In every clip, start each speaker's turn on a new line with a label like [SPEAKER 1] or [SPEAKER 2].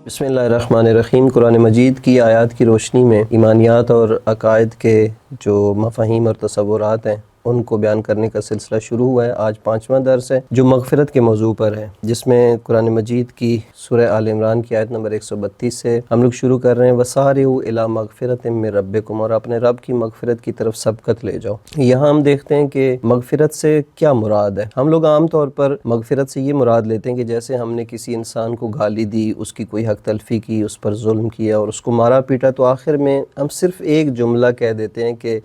[SPEAKER 1] بسم اللہ الرحمن الرحیم۔ قرآن مجید کی آیات کی روشنی میں ایمانیات اور عقائد کے جو مفاہیم اور تصورات ہیں ان کو بیان کرنے کا سلسلہ شروع ہوا ہے۔ آج 5واں درس ہے جو مغفرت کے موضوع پر ہے، جس میں قرآن مجید کی سورہ آل عمران کی آیت نمبر 132 سے ہم لوگ شروع کر رہے ہیں۔ وَسَارِعُوا إِلَىٰ مَغْفِرَةٍ مِّن رَبِّكُمْ، اور اپنے رب کی مغفرت کی طرف سبقت لے جاؤ۔ یہاں ہم دیکھتے ہیں کہ مغفرت سے کیا مراد ہے۔ ہم لوگ عام طور پر مغفرت سے یہ مراد لیتے ہیں کہ جیسے ہم نے کسی انسان کو گالی دی، اس کی کوئی حق تلفی کی، اس پر ظلم کیا اور اس کو مارا پیٹا، تو آخر میں ہم صرف ایک جملہ کہہ دیتے ہیں کہ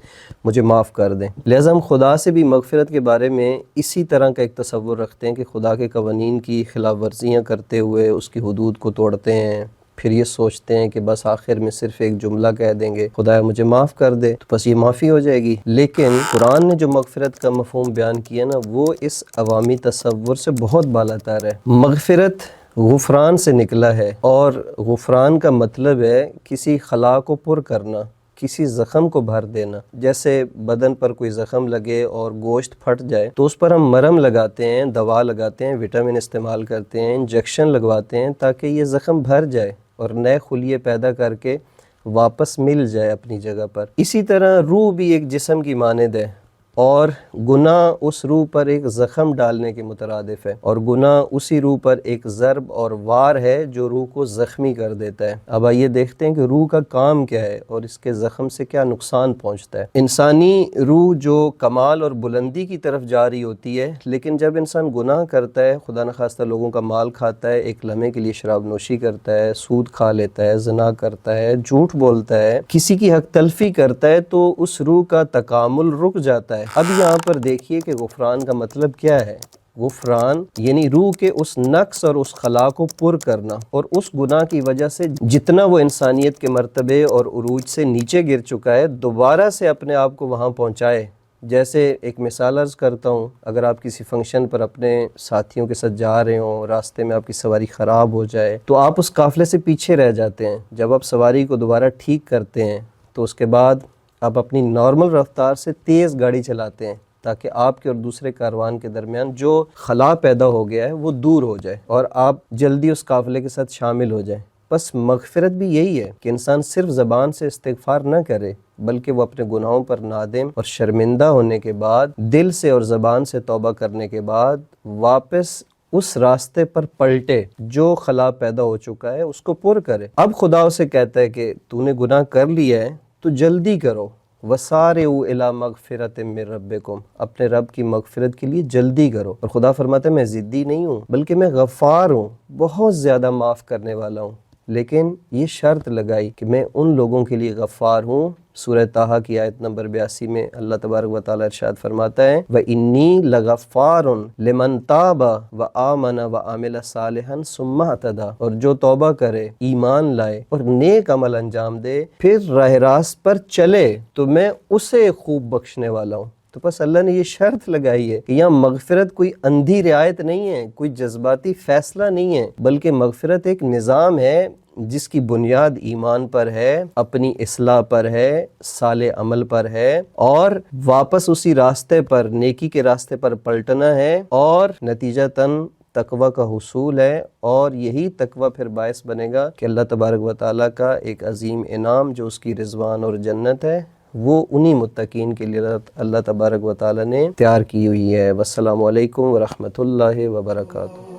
[SPEAKER 1] مجھے معاف کر دیں۔ لہٰذا ہم خدا سے بھی مغفرت کے بارے میں اسی طرح کا ایک تصور رکھتے ہیں کہ خدا کے قوانین کی خلاف ورزیاں کرتے ہوئے اس کی حدود کو توڑتے ہیں، پھر یہ سوچتے ہیں کہ بس آخر میں صرف ایک جملہ کہہ دیں گے خدایا مجھے معاف کر دے تو بس یہ معافی ہو جائے گی۔ لیکن قرآن نے جو مغفرت کا مفہوم بیان کیا نا، وہ اس عوامی تصور سے بہت بالا تر ہے۔ مغفرت غفران سے نکلا ہے، اور غفران کا مطلب ہے کسی خلا کو پر کرنا، کسی زخم کو بھر دینا۔ جیسے بدن پر کوئی زخم لگے اور گوشت پھٹ جائے تو اس پر ہم مرہم لگاتے ہیں، دوا لگاتے ہیں، وٹامن استعمال کرتے ہیں، انجیکشن لگواتے ہیں تاکہ یہ زخم بھر جائے اور نئے خلیے پیدا کر کے واپس مل جائے اپنی جگہ پر۔ اسی طرح روح بھی ایک جسم کی مانند ہے، اور گناہ اس روح پر ایک زخم ڈالنے کے مترادف ہے، اور گناہ اسی روح پر ایک ضرب اور وار ہے جو روح کو زخمی کر دیتا ہے۔ اب آئیے دیکھتے ہیں کہ روح کا کام کیا ہے اور اس کے زخم سے کیا نقصان پہنچتا ہے۔ انسانی روح جو کمال اور بلندی کی طرف جا رہی ہوتی ہے، لیکن جب انسان گناہ کرتا ہے، خدا نخواستہ لوگوں کا مال کھاتا ہے، ایک لمحے کے لیے شراب نوشی کرتا ہے، سود کھا لیتا ہے، زنا کرتا ہے، جھوٹ بولتا ہے، کسی کی حق تلفی کرتا ہے، تو اس روح کا تکامل رک جاتا ہے۔ اب یہاں پر دیکھیے کہ غفران کا مطلب کیا ہے۔ غفران یعنی روح کے اس نقص اور اس خلا کو پر کرنا، اور اس گناہ کی وجہ سے جتنا وہ انسانیت کے مرتبے اور عروج سے نیچے گر چکا ہے، دوبارہ سے اپنے آپ کو وہاں پہنچائے۔ جیسے ایک مثال عرض کرتا ہوں، اگر آپ کسی فنکشن پر اپنے ساتھیوں کے ساتھ جا رہے ہوں، راستے میں آپ کی سواری خراب ہو جائے تو آپ اس قافلے سے پیچھے رہ جاتے ہیں۔ جب آپ سواری کو دوبارہ ٹھیک کرتے ہیں تو اس کے بعد آپ اپنی نارمل رفتار سے تیز گاڑی چلاتے ہیں تاکہ آپ کے اور دوسرے کاروان کے درمیان جو خلا پیدا ہو گیا ہے وہ دور ہو جائے اور آپ جلدی اس قافلے کے ساتھ شامل ہو جائیں۔ بس مغفرت بھی یہی ہے کہ انسان صرف زبان سے استغفار نہ کرے، بلکہ وہ اپنے گناہوں پر نادم اور شرمندہ ہونے کے بعد، دل سے اور زبان سے توبہ کرنے کے بعد واپس اس راستے پر پلٹے جو خلا پیدا ہو چکا ہے، اس کو پر کرے۔ اب خدا اسے کہتا ہے کہ تو نے گناہ کر لیا ہے تو جلدی کرو۔ وَسَارِعُوا إِلَىٰ مَغْفِرَةٍ مِّن رَبِّكُمْ، اپنے رب کی مغفرت کے لیے جلدی کرو۔ اور خدا فرماتا ہے میں ضدی نہیں ہوں، بلکہ میں غفار ہوں، بہت زیادہ معاف کرنے والا ہوں۔ لیکن یہ شرط لگائی کہ میں ان لوگوں کے لیے غفار ہوں۔ سورہ طٰہٰ کی آیت نمبر 82 میں اللہ تبارک و تعالیٰ ارشاد فرماتا ہے وَإِنِّي لَغَفَّارٌ لِمَن تَابَ وَآمَنَ وَعَمِلَ صَالِحًا ثُمَّ اهْتَدَىٰ، اور جو توبہ کرے، ایمان لائے اور نیک عمل انجام دے، پھر راہ راست پر چلے تو میں اسے خوب بخشنے والا ہوں۔ تو بس اللہ نے یہ شرط لگائی ہے کہ یہاں مغفرت کوئی اندھی رعایت نہیں ہے، کوئی جذباتی فیصلہ نہیں ہے، بلکہ مغفرت ایک نظام ہے جس کی بنیاد ایمان پر ہے، اپنی اصلاح پر ہے، صالح عمل پر ہے، اور واپس اسی راستے پر، نیکی کے راستے پر پلٹنا ہے، اور نتیجتاً تقوی کا حصول ہے۔ اور یہی تقوی پھر باعث بنے گا کہ اللہ تبارک و تعالیٰ کا ایک عظیم انعام جو اس کی رضوان اور جنت ہے، وہ انہی متقین کے لیے اللہ تبارک و تعالیٰ نے تیار کی ہوئی ہے۔ والسلام علیکم ورحمۃ اللہ وبرکاتہ۔